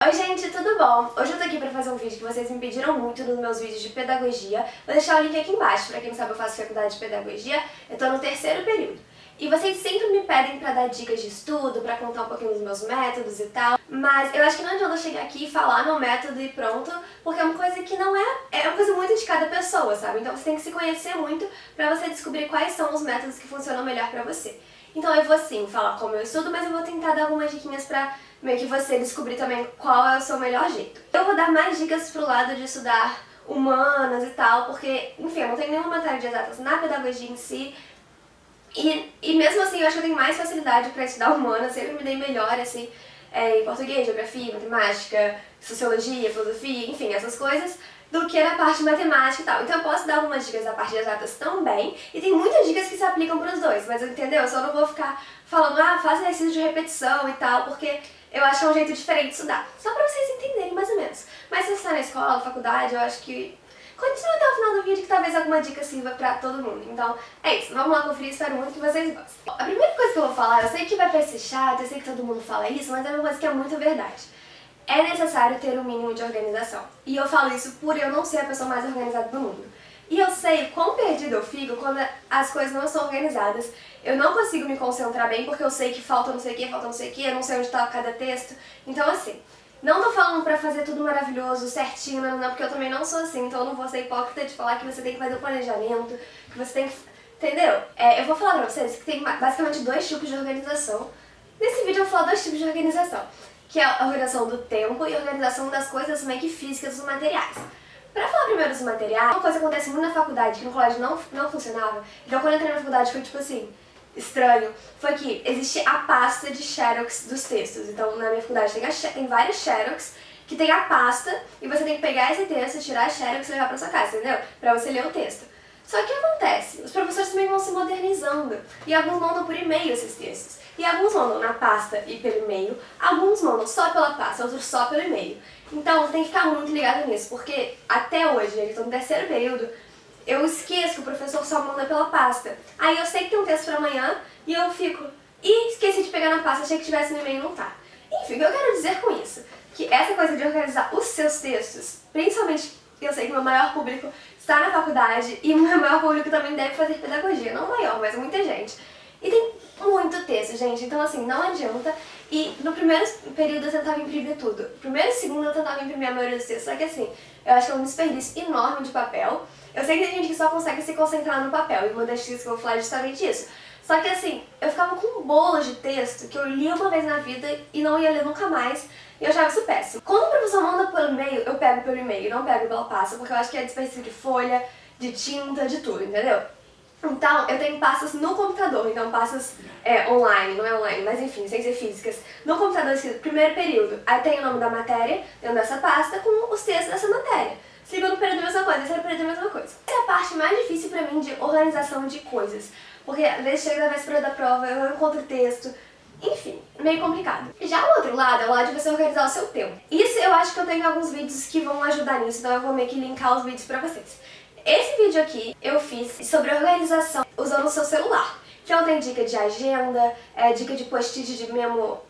Oi gente, tudo bom? Hoje eu tô aqui pra fazer um vídeo que vocês me pediram muito nos meus vídeos de pedagogia. Vou deixar o link aqui embaixo, pra quem não sabe eu faço faculdade de pedagogia, eu tô no terceiro período. E vocês sempre me pedem pra dar dicas de estudo, pra contar um pouquinho dos meus métodos e tal, mas eu acho que não adianta eu chegar aqui e falar meu método e pronto, porque é uma coisa que não é uma coisa muito de cada pessoa, sabe? Então você tem que se conhecer muito pra você descobrir quais são os métodos que funcionam melhor pra você. Então eu vou sim falar como eu estudo, mas eu vou tentar dar algumas diquinhas pra meio que você descobrir também qual é o seu melhor jeito. Eu vou dar mais dicas pro lado de estudar humanas e tal, porque, enfim, eu não tenho nenhuma matéria de exatas na pedagogia em si, e mesmo assim eu acho que eu tenho mais facilidade pra estudar humanas, sempre me dei melhor, assim, em português, geografia, matemática, sociologia, filosofia, enfim, essas coisas, do que na parte de matemática e tal. Então eu posso dar algumas dicas da parte de exatas também, e tem muitas dicas que se aplicam pros dois, mas entendeu? Eu só não vou ficar falando, faça exercício de repetição e tal, porque eu acho que é um jeito diferente de estudar. Só pra vocês entenderem mais ou menos. Mas se você está na escola, faculdade, eu acho que continua até o final do vídeo que talvez alguma dica sirva pra todo mundo. Então é isso, vamos lá conferir, espero muito que vocês gostem. A primeira coisa que eu vou falar, eu sei que vai parecer chato, eu sei que todo mundo fala isso, mas é uma coisa que é muito verdade. É necessário ter um mínimo de organização. E eu falo isso por eu não ser a pessoa mais organizada do mundo. E eu sei quão perdido eu fico quando as coisas não são organizadas. Eu não consigo me concentrar bem porque eu sei que falta não sei o que, falta não sei o que, eu não sei onde está cada texto. Então assim, não tô falando pra fazer tudo maravilhoso, certinho, não, porque eu também não sou assim, então eu não vou ser hipócrita de falar que você tem que fazer o planejamento, que você tem que... Entendeu? Eu vou falar pra vocês que tem basicamente dois tipos de organização. Nesse vídeo eu vou falar dois tipos de organização, que é a organização do tempo e a organização das coisas meio que físicas, dos materiais. Pra falar primeiro dos materiais, uma coisa que acontece muito na faculdade, que no colégio não funcionava, então quando eu entrei na faculdade foi tipo assim, estranho, foi que existe a pasta de xerox dos textos. Então na minha faculdade tem várias xerox que tem a pasta e você tem que pegar esse texto, tirar a xerox e levar pra sua casa, entendeu? Pra você ler o texto. Só que o que acontece? Os professores também vão se modernizando e alguns mandam por e-mail esses textos. E alguns mandam na pasta e pelo e-mail, alguns mandam só pela pasta, outros só pelo e-mail. Então você tem que ficar muito ligado nisso, porque até hoje, eu estou no terceiro período, eu esqueço que o professor só manda pela pasta. Aí eu sei que tem um texto pra amanhã e eu fico, esqueci de pegar na pasta, achei que tivesse no e-mail e não tá. Enfim, o que eu quero dizer com isso? Que essa coisa de organizar os seus textos, principalmente, eu sei que meu maior público está na faculdade e o meu maior público também deve fazer pedagogia, não maior, mas muita gente. E tem muito texto, gente, então assim, não adianta. E no primeiro período eu tentava imprimir tudo. No primeiro e segundo eu tentava imprimir a maioria dos textos, só que assim, eu acho que é um desperdício enorme de papel. Eu sei que tem gente que só consegue se concentrar no papel, e uma das dicas que eu vou falar é justamente isso. Só que assim, eu ficava com um bolo de texto que eu lia uma vez na vida e não ia ler nunca mais, e eu achava isso péssimo. Quando o professor manda pelo e-mail, eu pego pelo e-mail, não pego pela pasta, porque eu acho que é desperdício de folha, de tinta, de tudo, entendeu? Então, eu tenho pastas no computador, então pastas online, não é online, mas enfim, sem ser físicas. No computador escrito primeiro período, aí tem o nome da matéria dentro dessa pasta com os textos dessa matéria. Segundo período a mesma coisa, terceiro período a mesma coisa. Essa é a parte mais difícil pra mim de organização de coisas, porque às vezes chega na véspera da prova, eu não encontro texto, enfim, meio complicado. Já o outro lado é o lado de você organizar o seu tempo. Isso eu acho que eu tenho alguns vídeos que vão ajudar nisso, então eu vou meio que linkar os vídeos pra vocês. Esse vídeo aqui eu fiz sobre organização usando o seu celular. Então tem dica de agenda, dica de post-it de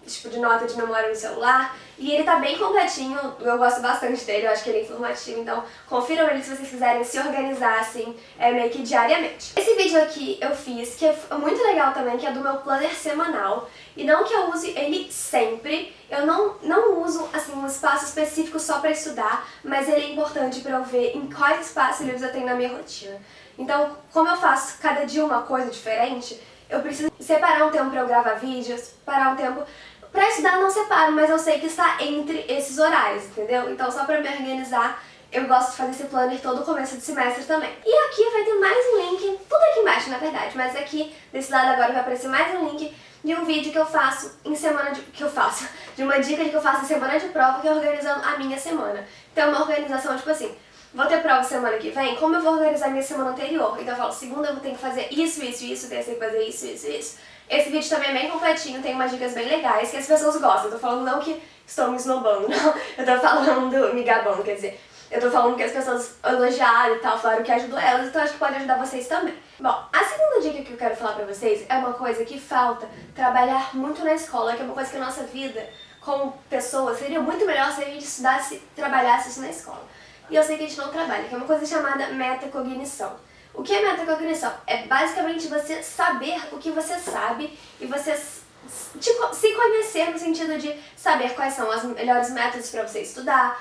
tipo de nota de memória no celular. E ele tá bem completinho, eu gosto bastante dele, eu acho que ele é informativo, então confiram ele se vocês quiserem se organizar assim, meio que diariamente. Esse vídeo aqui eu fiz, que é muito legal também, que é do meu planner semanal. E não que eu use ele sempre, eu não uso assim um espaço específico só pra estudar, mas ele é importante pra eu ver em quais espaços livres eu tenho na minha rotina. Então, como eu faço cada dia uma coisa diferente, eu preciso separar um tempo pra eu gravar vídeos, separar um tempo... Pra estudar eu não separo, mas eu sei que está entre esses horários, entendeu? Então só pra me organizar, eu gosto de fazer esse planner todo começo de semestre também. E aqui vai ter mais um link, tudo aqui embaixo na verdade, mas aqui desse lado agora vai aparecer mais um link de um vídeo que eu faço em semana de... de uma dica de que eu faço em semana de prova, que é organizando a minha semana. Então uma organização tipo assim, vou ter prova semana que vem, como eu vou organizar a minha semana anterior? Então eu falo, segunda eu vou ter que fazer isso, terça eu tenho que fazer isso. Esse vídeo também é bem completinho, tem umas dicas bem legais que as pessoas gostam. Eu tô falando não que estou me esnobando, não. Eu tô falando, me gabando, quer dizer. Eu tô falando que as pessoas elogiaram e tal, falaram que ajudou elas, então acho que pode ajudar vocês também. Bom, a segunda dica que eu quero falar pra vocês é uma coisa que falta trabalhar muito na escola, que é uma coisa que a nossa vida como pessoa, seria muito melhor se a gente estudasse, trabalhasse isso na escola. E eu sei que a gente não trabalha, que é uma coisa chamada metacognição. O que é metacognição? É basicamente você saber o que você sabe e você se conhecer no sentido de saber quais são os melhores métodos para você estudar,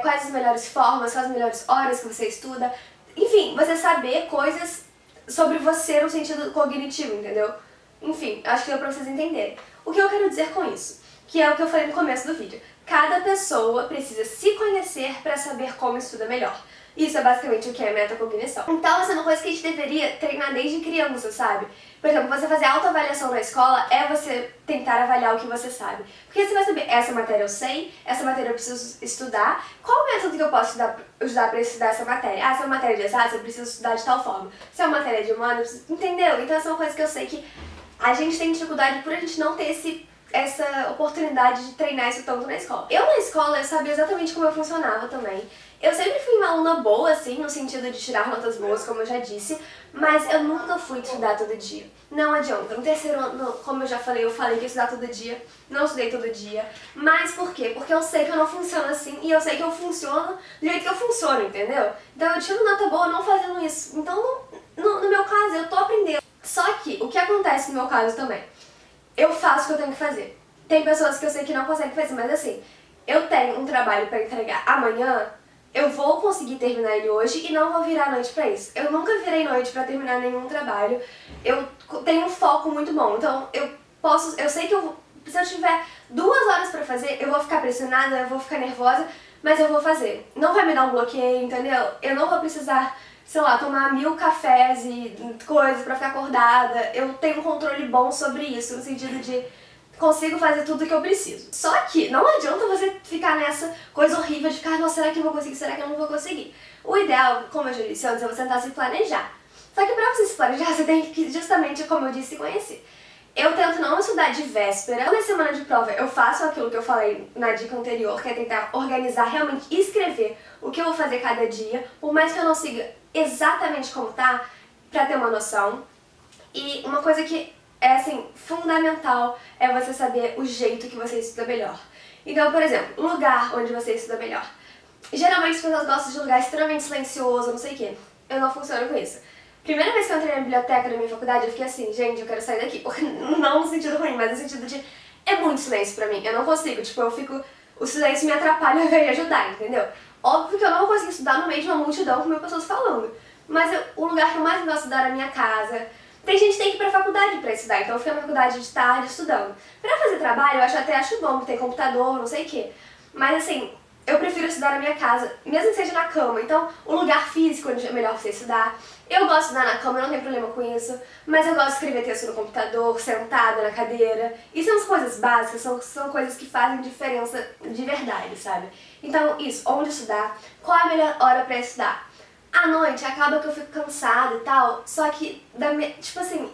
quais as melhores formas, quais as melhores horas que você estuda. Enfim, você saber coisas sobre você no sentido cognitivo, entendeu? Enfim, acho que deu pra vocês entenderem. O que eu quero dizer com isso? Que é o que eu falei no começo do vídeo. Cada pessoa precisa se conhecer para saber como estuda melhor. Isso é basicamente o que é metacognição. Então, essa é uma coisa que a gente deveria treinar desde criança, sabe? Por exemplo, você fazer autoavaliação na escola é você tentar avaliar o que você sabe. Porque você vai saber, essa matéria eu sei, essa matéria eu preciso estudar, qual o método que eu posso usar para estudar essa matéria? Ah, se é uma matéria de exatas, eu preciso estudar de tal forma. Se é uma matéria de humanas, eu preciso... Entendeu? Então, essa é uma coisa que eu sei que a gente tem dificuldade por a gente não ter essa oportunidade de treinar isso tanto na escola. Eu na escola, eu sabia exatamente como eu funcionava também. Eu sempre fui uma aluna boa, assim, no sentido de tirar notas boas, como eu já disse, mas eu nunca fui estudar todo dia. Não adianta. No terceiro ano, como eu já falei, eu falei que ia estudar todo dia, não estudei todo dia. Mas por quê? Porque eu sei que eu não funciono assim e eu sei que eu funciono do jeito que eu funciono, entendeu? Então eu tiro nota boa não fazendo isso. Então, no meu caso, eu tô aprendendo. Só que, o que acontece no meu caso também? Eu faço o que eu tenho que fazer. Tem pessoas que eu sei que não conseguem fazer, mas assim, eu tenho um trabalho pra entregar amanhã, eu vou conseguir terminar ele hoje e não vou virar a noite pra isso. Eu nunca virei noite pra terminar nenhum trabalho. Eu tenho um foco muito bom, então eu sei que se eu tiver 2 horas pra fazer, eu vou ficar pressionada, eu vou ficar nervosa, mas eu vou fazer. Não vai me dar um bloqueio, entendeu? Eu não vou precisar, sei lá, tomar 1000 cafés e coisas pra ficar acordada. Eu tenho um controle bom sobre isso, no sentido de consigo fazer tudo o que eu preciso. Só que não adianta você ficar nessa coisa horrível de ficar, nossa, será que eu vou conseguir, será que eu não vou conseguir? O ideal, como eu já disse antes, é você tentar se planejar. Só que pra você se planejar, você tem que, justamente como eu disse, se conhecer. Eu tento não estudar de véspera. Na semana de prova eu faço aquilo que eu falei na dica anterior, que é tentar organizar, realmente escrever o que eu vou fazer cada dia, por mais que eu não siga exatamente como tá, pra ter uma noção. E uma coisa que é, assim, fundamental é você saber o jeito que você estuda melhor. Então, por exemplo, lugar onde você estuda melhor. Geralmente as pessoas gostam de lugar extremamente silencioso, não sei o quê. Eu não funciono com isso. Primeira vez que eu entrei na biblioteca da minha faculdade, eu fiquei assim, gente, eu quero sair daqui. Não no sentido ruim, mas no sentido de... é muito silêncio pra mim, eu não consigo. Tipo, o silêncio me atrapalha ao invés de ajudar, entendeu? Óbvio que eu não vou conseguir estudar no meio de uma multidão com 1000 pessoas falando. Mas o lugar que eu mais gosto de estudar é a minha casa. Tem gente que tem que ir pra faculdade pra estudar, então eu fico na faculdade de tarde estudando. Pra fazer trabalho, eu até acho bom, ter computador, não sei o quê. Mas assim, eu prefiro estudar na minha casa, mesmo que seja na cama. Então, o lugar físico onde é melhor você estudar. Eu gosto de estudar na cama, eu não tenho problema com isso. Mas eu gosto de escrever texto no computador, sentada na cadeira. Isso são as coisas básicas, são coisas que fazem diferença de verdade, sabe? Então, isso, onde estudar, qual é a melhor hora pra estudar. À noite acaba que eu fico cansada e tal, só que, tipo assim,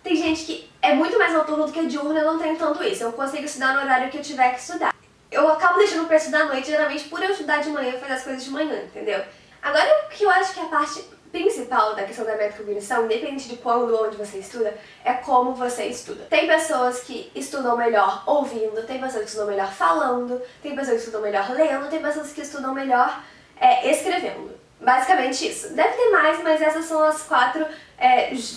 tem gente que é muito mais noturno do que diurno, eu não tenho tanto isso. Eu consigo estudar no horário que eu tiver que estudar. Eu acabo deixando pra estudar à noite, geralmente por eu estudar de manhã e fazer as coisas de manhã, entendeu? Agora, o que eu acho que é a parte principal da questão da metacognição, independente de quando ou onde você estuda, é como você estuda. Tem pessoas que estudam melhor ouvindo, tem pessoas que estudam melhor falando, tem pessoas que estudam melhor lendo, tem pessoas que estudam melhor escrevendo. Basicamente isso. Deve ter mais, mas essas são as 4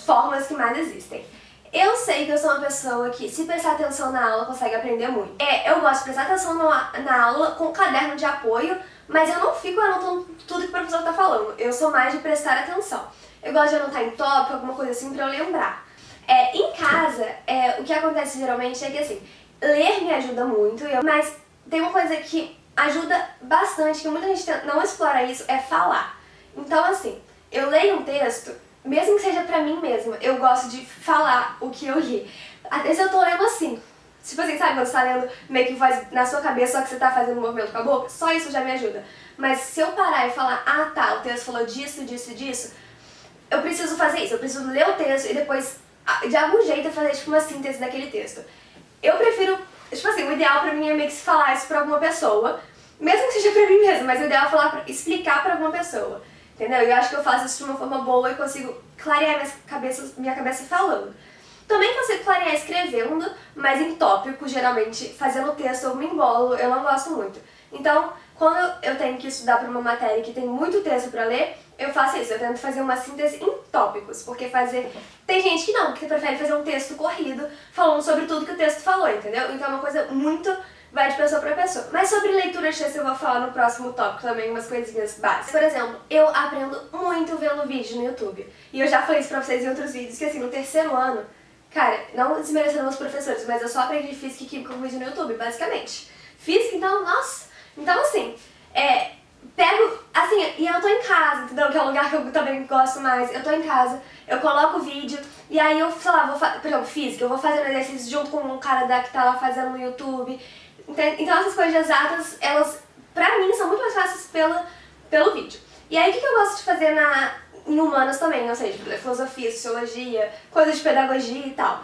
formas que mais existem. Eu sei que eu sou uma pessoa que, se prestar atenção na aula, consegue aprender muito. Eu gosto de prestar atenção na aula com caderno de apoio, mas eu não fico anotando tudo que o professor está falando. Eu sou mais de prestar atenção. Eu gosto de anotar em tópico, alguma coisa assim, pra eu lembrar. Em casa, o que acontece geralmente é que, assim, ler me ajuda muito, mas tem uma coisa que ajuda bastante, que muita gente não explora isso, é falar. Então, assim, eu leio um texto, mesmo que seja pra mim mesma, eu gosto de falar o que eu li. Às vezes eu tô lendo assim, tipo assim, sabe quando você tá lendo meio que faz na sua cabeça, só que você tá fazendo um movimento com a boca? Só isso já me ajuda. Mas se eu parar e falar, ah tá, o texto falou disso, disso e disso, eu preciso fazer isso, eu preciso ler o texto e depois, de algum jeito, fazer tipo uma síntese daquele texto. Eu prefiro, tipo assim, o ideal pra mim é meio que se falar isso pra alguma pessoa, mesmo que seja pra mim mesma, mas o ideal é explicar pra alguma pessoa, entendeu? Eu acho que eu faço isso de uma forma boa e consigo clarear minha cabeça falando. Também consigo clarear escrevendo, mas em tópico, geralmente, fazendo texto eu me embolo, eu não gosto muito. Então, quando eu tenho que estudar para uma matéria que tem muito texto para ler, eu faço isso, eu tento fazer uma síntese em tópicos, porque tem gente que não, que prefere fazer um texto corrido, falando sobre tudo que o texto falou, entendeu? Então é uma coisa muito, vai de pessoa para pessoa. Mas sobre leitura de texto eu vou falar no próximo tópico também, umas coisinhas básicas. Por exemplo, eu aprendo muito vendo vídeo no YouTube. E eu já falei isso pra vocês em outros vídeos, que assim, no terceiro ano, cara, não desmerecendo meus professores, mas eu só aprendi física e química com vídeo no YouTube, basicamente. Física, então, nossa, então assim, pego, assim, e eu tô em casa, entendeu? Que é o lugar que eu também gosto mais. Eu tô em casa, eu coloco o vídeo, e aí eu, sei lá, por exemplo, física, eu vou fazendo exercício junto com um cara que tá lá fazendo no YouTube. Então essas coisas exatas, elas, pra mim, são muito mais fáceis pelo vídeo. E aí o que eu gosto de fazer em humanas também, ou seja, filosofia, sociologia, coisas de pedagogia e tal.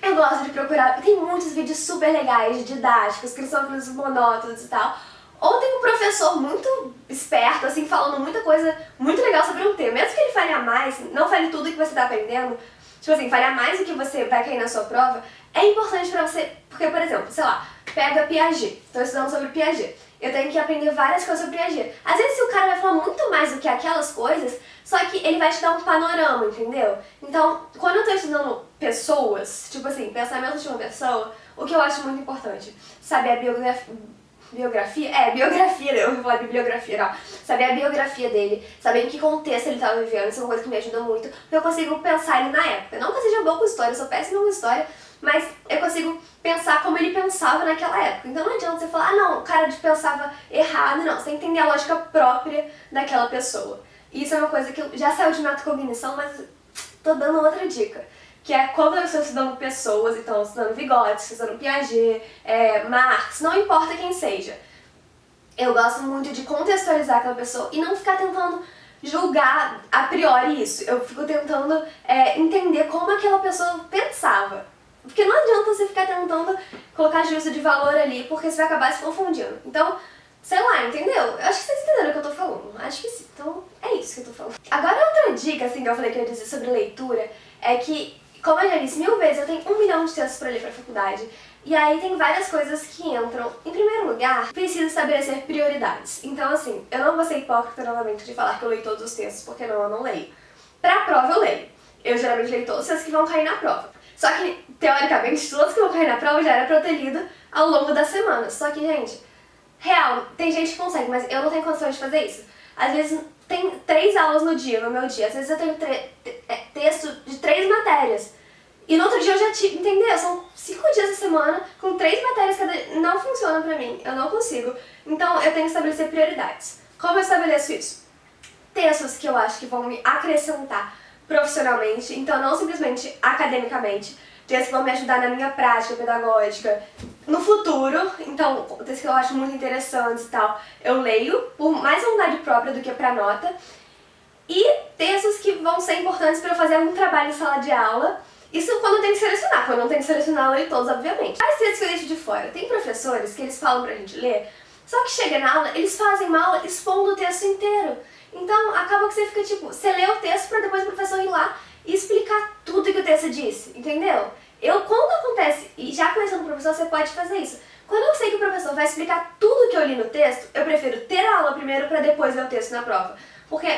Eu gosto de procurar, tem muitos vídeos super legais, didáticos, que não são aqueles monótonos e tal. Ou tem um professor muito esperto, assim, falando muita coisa muito legal sobre um tema. Mesmo que ele fale a mais, não fale tudo que você tá aprendendo, tipo assim, fale a mais do que você vai cair na sua prova, é importante pra você, porque, por exemplo, sei lá, pega Piaget, tô estudando sobre Piaget. Eu tenho que aprender várias coisas sobre Piaget. Às vezes o cara vai falar muito mais do que aquelas coisas, só que ele vai te dar um panorama, entendeu? Então, quando eu tô estudando pessoas, tipo assim, pensamento de uma pessoa, o que eu acho muito importante, saber a biografia, eu vou falar bibliografia, não. Saber a biografia dele, saber em que contexto ele estava vivendo, isso é uma coisa que me ajuda muito, porque eu consigo pensar ele na época. Não que eu seja boa com história, eu sou péssima com história, mas eu consigo pensar como ele pensava naquela época. Então não adianta você falar, ah não, o cara pensava errado, não. Você tem que entender a lógica própria daquela pessoa. E isso é uma coisa que já saiu de metacognição, mas tô dando outra dica. Que é quando eu estou estudando pessoas, então estudando Vygotsky, estudando Piaget, Marx, não importa quem seja. Eu gosto muito de contextualizar aquela pessoa e não ficar tentando julgar a priori isso. Eu fico tentando entender como aquela pessoa pensava. Porque não adianta você ficar tentando colocar juízo de valor ali, porque você vai acabar se confundindo. Então, sei lá, entendeu? Eu acho que vocês entenderam o que eu tô falando. Acho que sim. Então, é isso que eu tô falando. Agora, outra dica, assim, que eu falei que eu ia dizer sobre leitura, é que, como eu já disse 1000 vezes, eu tenho 1 milhão de textos pra ler pra faculdade. E aí tem várias coisas que entram. Em primeiro lugar, preciso estabelecer prioridades. Então, assim, eu não vou ser hipócrita novamente de falar que eu leio todos os textos, porque não, eu não leio. Pra prova eu leio. Eu geralmente leio todos os textos que vão cair na prova. Só que, teoricamente, todos que vão cair na prova já era pra eu ter lido ao longo da semana. Só que, gente, real, tem gente que consegue, mas eu não tenho condições de fazer isso. Às vezes tem 3 aulas no dia, no meu dia. Às vezes eu tenho texto de 3 matérias. E no outro dia eu já tive, entendeu? São 5 dias da semana, com 3 matérias cada. Não funciona pra mim, eu não consigo. Então eu tenho que estabelecer prioridades. Como eu estabeleço isso? Textos que eu acho que vão me acrescentar profissionalmente, então não simplesmente academicamente. Textos que vão me ajudar na minha prática pedagógica no futuro, então textos que eu acho muito interessantes e tal, eu leio por mais vontade própria do que pra nota. E textos que vão ser importantes para eu fazer algum trabalho em sala de aula. Isso quando eu tenho que selecionar, quando eu não tenho que selecionar eu leio todos, obviamente. Mas textos que eu deixo de fora, tem professores que eles falam pra gente ler, só que chega na aula, eles fazem uma aula expondo o texto inteiro. Então acaba que você fica tipo, você lê o texto pra depois o professor ir lá e explicar tudo que o texto disse, entendeu? Quando acontece, e já conhecendo o professor, você pode fazer isso. Quando eu sei que o professor vai explicar tudo que eu li no texto, eu prefiro ter a aula primeiro pra depois ler o texto na prova. Porque,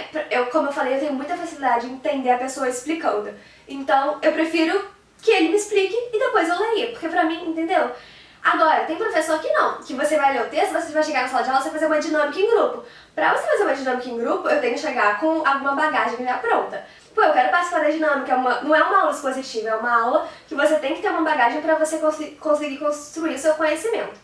como eu falei, eu tenho muita facilidade em entender a pessoa explicando. Então, eu prefiro que ele me explique e depois eu leia, porque pra mim, entendeu? Agora, tem professor que não, que você vai ler o texto, você vai chegar na sala de aula, você vai fazer uma dinâmica em grupo. Pra você fazer uma dinâmica em grupo, eu tenho que chegar com alguma bagagem já pronta. Pô, eu quero participar da dinâmica, não é uma aula expositiva, é uma aula que você tem que ter uma bagagem pra você conseguir construir o seu conhecimento.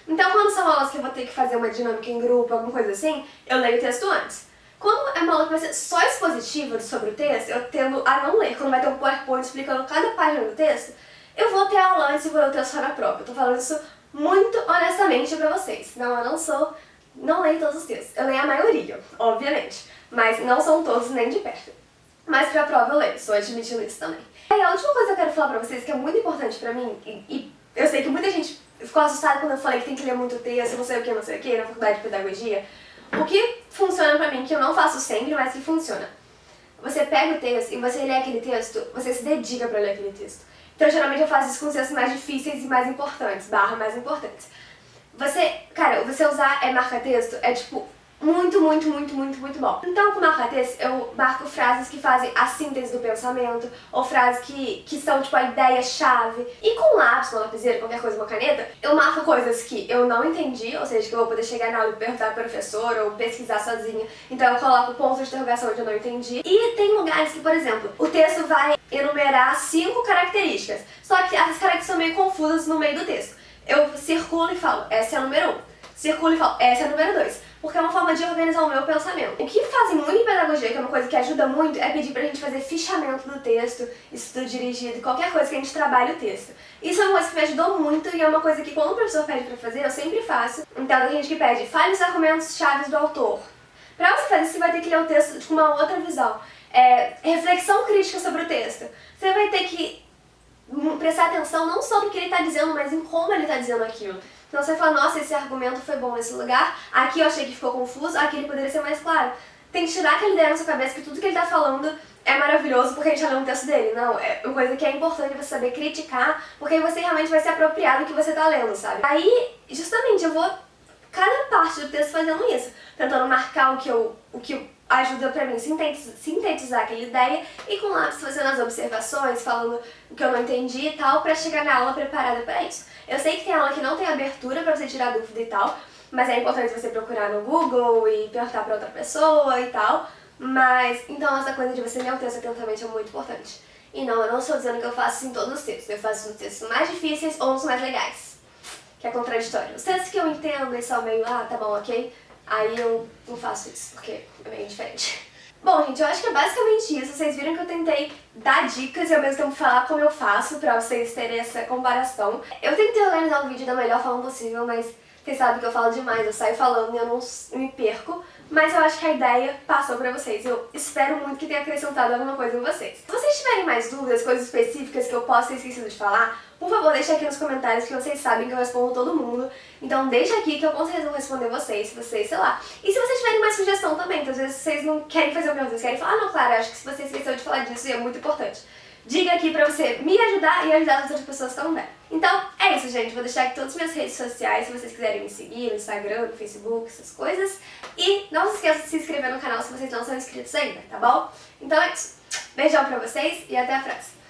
Então, quando são aulas que eu vou ter que fazer uma dinâmica em grupo, alguma coisa assim, eu leio o texto antes. Quando é uma aula que vai ser só expositiva sobre o texto, eu tendo a não ler. Quando vai ter um PowerPoint explicando cada página do texto, eu vou ter a aula antes e vou ler o texto só na prova. Eu tô falando isso muito honestamente pra vocês. Não, eu não leio todos os textos. Eu leio a maioria, obviamente. Mas não são todos nem de perto. Mas pra prova eu leio, estou admitindo isso também. E a última coisa que eu quero falar pra vocês, que é muito importante pra mim, e eu sei que muita gente ficou assustada quando eu falei que tem que ler muito texto, não sei o que, na faculdade de pedagogia. O que funciona pra mim, que eu não faço sempre, mas que funciona. você pega o texto e você lê aquele texto, você se dedica pra ler aquele texto. Então, geralmente eu faço isso com os textos mais difíceis e mais importantes, barra mais importantes. Você usar marca-texto é tipo muito bom. Então, com marca-texto, eu marco frases que fazem a síntese do pensamento, ou frases que são tipo a ideia-chave. E com lápis, uma lapiseira, qualquer coisa, uma caneta, eu marco coisas que eu não entendi, ou seja, que eu vou poder chegar na aula e perguntar pro professor, ou pesquisar sozinha. Então eu coloco pontos de interrogação onde eu não entendi. E tem lugares que, por exemplo, o texto vai enumerar 5 características, só que essas características são meio confusas no meio do texto. Eu circulo e falo, essa é a número 1. Circulo e falo, essa é a número 2. Porque é uma forma de organizar o meu pensamento. O que fazem muito em pedagogia, que é uma coisa que ajuda muito, é pedir pra gente fazer fichamento do texto, estudo dirigido, qualquer coisa que a gente trabalhe o texto. Isso é uma coisa que me ajudou muito e é uma coisa que quando o professor pede pra fazer, eu sempre faço. Então tem gente que pede, fale os argumentos chaves do autor. Pra você fazer isso, você vai ter que ler o texto com uma outra visão. Reflexão crítica sobre o texto. Você vai ter que prestar atenção não só no que ele está dizendo, mas em como ele está dizendo aquilo. Então você fala, nossa, esse argumento foi bom nesse lugar, aqui eu achei que ficou confuso, aqui ele poderia ser mais claro. Tem que tirar aquela ideia na sua cabeça que tudo que ele está falando é maravilhoso porque a gente já leu um texto dele. Não, é uma coisa que é importante você saber criticar, porque aí você realmente vai se apropriar do que você está lendo, sabe? Aí, justamente, eu vou cada parte do texto fazendo isso, tentando marcar o que ajuda pra mim sintetizar aquela ideia e com lápis fazendo as observações, falando o que eu não entendi e tal, pra chegar na aula preparada pra isso. Eu sei que tem aula que não tem abertura pra você tirar dúvida e tal, mas é importante você procurar no Google e perguntar pra outra pessoa e tal, mas então essa coisa de você ler o texto atentamente é muito importante. E não, eu não estou dizendo que eu faço isso em todos os textos, eu faço nos textos mais difíceis ou nos mais legais, que é contraditório. Os textos que eu entendo e são meio, tá bom, ok, aí eu não faço isso, porque é meio diferente. Bom, gente, eu acho que é basicamente isso. Vocês viram que eu tentei dar dicas e ao mesmo tempo falar como eu faço pra vocês terem essa comparação. Eu tentei organizar o vídeo da melhor forma possível, mas vocês sabem que eu falo demais, eu saio falando e eu não me perco. Mas eu acho que a ideia passou pra vocês. Eu espero muito que tenha acrescentado alguma coisa em vocês. Se vocês tiverem mais dúvidas, coisas específicas que eu possa ter esquecido de falar, por favor, deixa aqui nos comentários que vocês sabem que eu respondo todo mundo. Então deixa aqui que eu com certeza vou responder vocês, se vocês, sei lá. E se vocês tiverem mais sugestão também, então às vezes vocês não querem fazer o meu, vocês querem falar, não, Clara, acho que se você esqueceu de falar disso é muito importante. Diga aqui pra você me ajudar e ajudar as outras pessoas também. Então, é isso, gente. Vou deixar aqui todas as minhas redes sociais, se vocês quiserem me seguir, no Instagram, no Facebook, essas coisas. E não se esqueçam de se inscrever no canal se vocês não são inscritos ainda, tá bom? Então é isso. Beijão pra vocês e até a próxima.